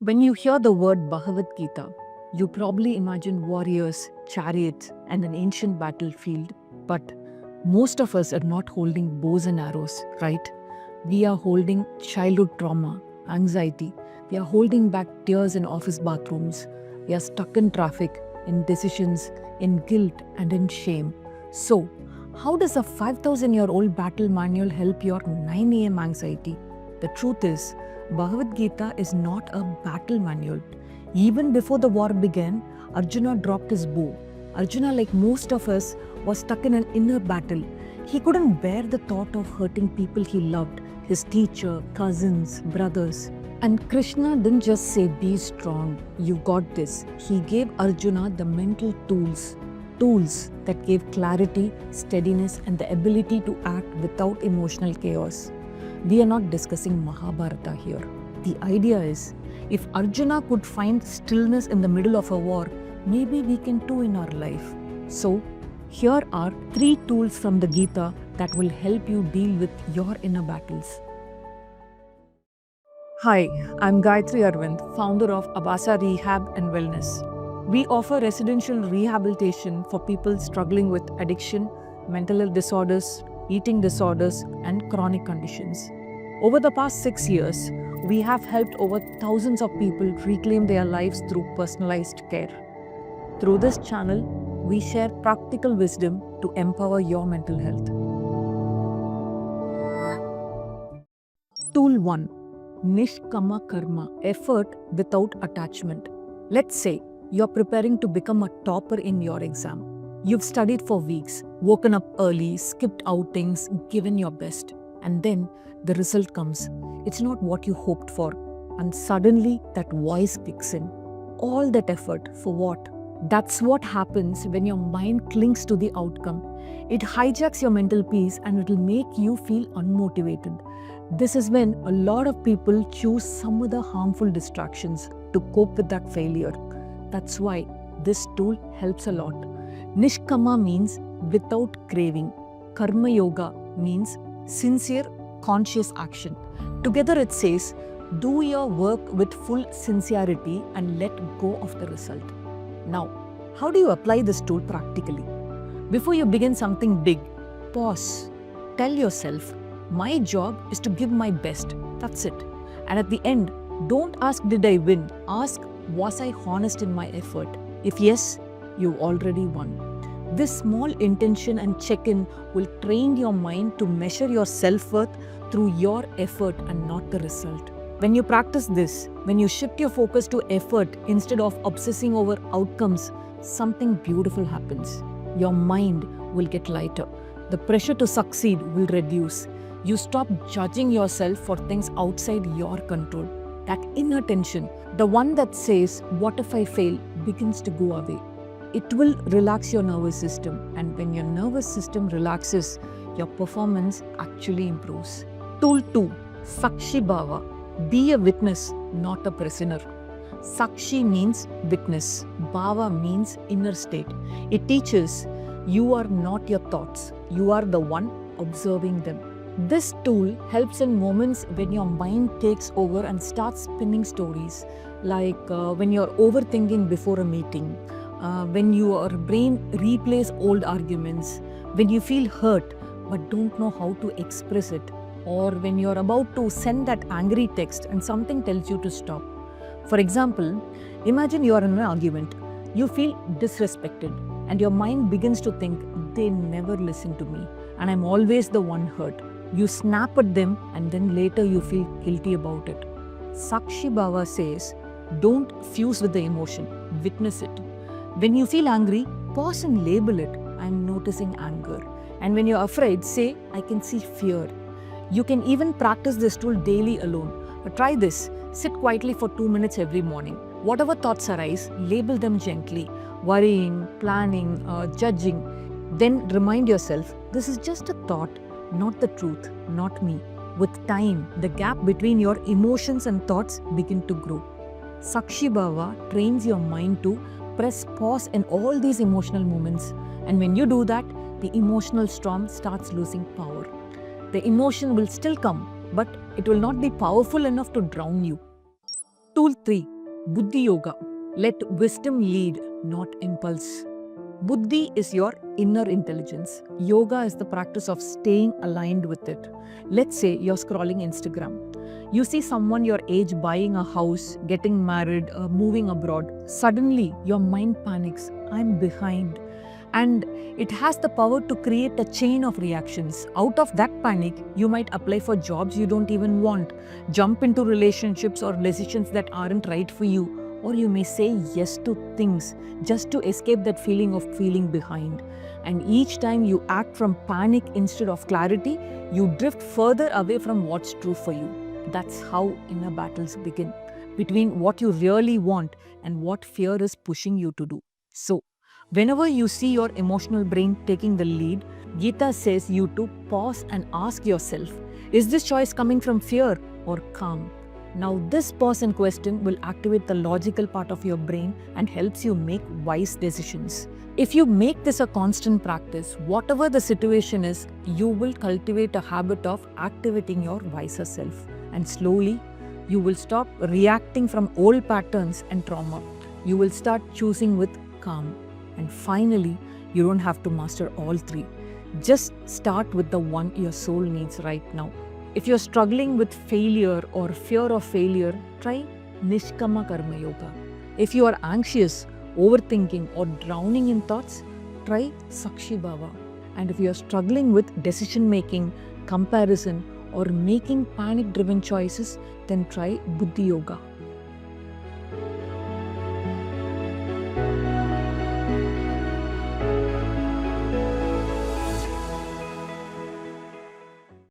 When you hear the word Bhagavad Gita, you probably imagine warriors, chariots, and an ancient battlefield. But most of us are not holding bows and arrows, right? We are holding childhood trauma, anxiety. We are holding back tears in office bathrooms. We are stuck in traffic, in decisions, in guilt, and in shame. So, how does a 5,000-year-old battle manual help your 9 a.m. anxiety? The truth is, Bhagavad Gita is not a battle manual. Even before the war began, Arjuna dropped his bow. Arjuna, like most of us, was stuck in an inner battle. He couldn't bear the thought of hurting people he loved, his teacher, cousins, brothers. And Krishna didn't just say, "Be strong, you got this." He gave Arjuna the mental tools that gave clarity, steadiness, and the ability to act without emotional chaos. We are not discussing Mahabharata here. The idea is, if Arjuna could find stillness in the middle of a war, maybe we can too in our life. So, here are 3 tools from the Gita that will help you deal with your inner battles. Hi, I'm Gayatri Arvind, founder of Abasa Rehab and Wellness. We offer residential rehabilitation for people struggling with addiction, mental health disorders, eating disorders, and chronic conditions. Over the past 6 years, we have helped over thousands of people reclaim their lives through personalized care. Through this channel, we share practical wisdom to empower your mental health. Tool 1. Nishkama Karma, effort without attachment. Let's say you're preparing to become a topper in your exam. You've studied for weeks, woken up early, skipped outings, given your best. And then the result comes. It's not what you hoped for. And suddenly that voice kicks in. All that effort for what? That's what happens when your mind clings to the outcome. It hijacks your mental peace and it will make you feel unmotivated. This is when a lot of people choose some other harmful distractions to cope with that failure. That's why this tool helps a lot. Nishkama means without craving. Karma Yoga means sincere, conscious action. Together it says, do your work with full sincerity and let go of the result. Now, how do you apply this tool practically? Before you begin something big, pause. Tell yourself, my job is to give my best. That's it. And at the end, don't ask, did I win? Ask, was I honest in my effort? If yes, you already won. This small intention and check-in will train your mind to measure your self-worth through your effort and not the result. When you practice this, when you shift your focus to effort instead of obsessing over outcomes, something beautiful happens. Your mind will get lighter. The pressure to succeed will reduce. You stop judging yourself for things outside your control. That inner tension, the one that says, what if I fail, begins to go away. It will relax your nervous system, and when your nervous system relaxes, your performance actually improves. Tool 2. Sakshi Bhava. Be a witness, not a prisoner. Sakshi means witness. Bhava means inner state. It teaches you are not your thoughts. You are the one observing them. This tool helps in moments when your mind takes over and starts spinning stories, like when you're overthinking before a meeting, when your brain replays old arguments, when you feel hurt but don't know how to express it, or when you're about to send that angry text and something tells you to stop. For example, imagine you're in an argument, you feel disrespected, and your mind begins to think, they never listen to me, and I'm always the one hurt. You snap at them and then later you feel guilty about it. Sakshi Bhava says, don't fuse with the emotion, witness it. When you feel angry, pause and label it. I'm noticing anger. And when you're afraid, say, I can see fear. You can even practice this tool daily alone. But try this. Sit quietly for 2 minutes every morning. Whatever thoughts arise, label them gently. Worrying, planning, judging. Then remind yourself, this is just a thought, not the truth, not me. With time, the gap between your emotions and thoughts begin to grow. Sakshi Bhava trains your mind to press pause in all these emotional moments. And when you do that, the emotional storm starts losing power. The emotion will still come, but it will not be powerful enough to drown you. Tool 3. Buddhi Yoga. Let wisdom lead, not impulse. Buddhi is your inner intelligence. Yoga is the practice of staying aligned with it. Let's say you're scrolling Instagram. You see someone your age buying a house, getting married, moving abroad. Suddenly, your mind panics. I'm behind. And it has the power to create a chain of reactions. Out of that panic, you might apply for jobs you don't even want, jump into relationships or decisions that aren't right for you, or you may say yes to things just to escape that feeling of feeling behind. And each time you act from panic instead of clarity, you drift further away from what's true for you. That's how inner battles begin, between what you really want and what fear is pushing you to do. So, whenever you see your emotional brain taking the lead, Gita says you to pause and ask yourself, is this choice coming from fear or calm? Now, this pause and question will activate the logical part of your brain and helps you make wise decisions. If you make this a constant practice, whatever the situation is, you will cultivate a habit of activating your wiser self. And slowly, you will stop reacting from old patterns and trauma. You will start choosing with calm. And finally, you don't have to master all three. Just start with the one your soul needs right now. If you're struggling with failure or fear of failure, try Nishkama Karma Yoga. If you are anxious, overthinking, or drowning in thoughts, try Sakshi Bhava. And if you are struggling with decision making, comparison, or making panic driven choices, then try Buddhi Yoga.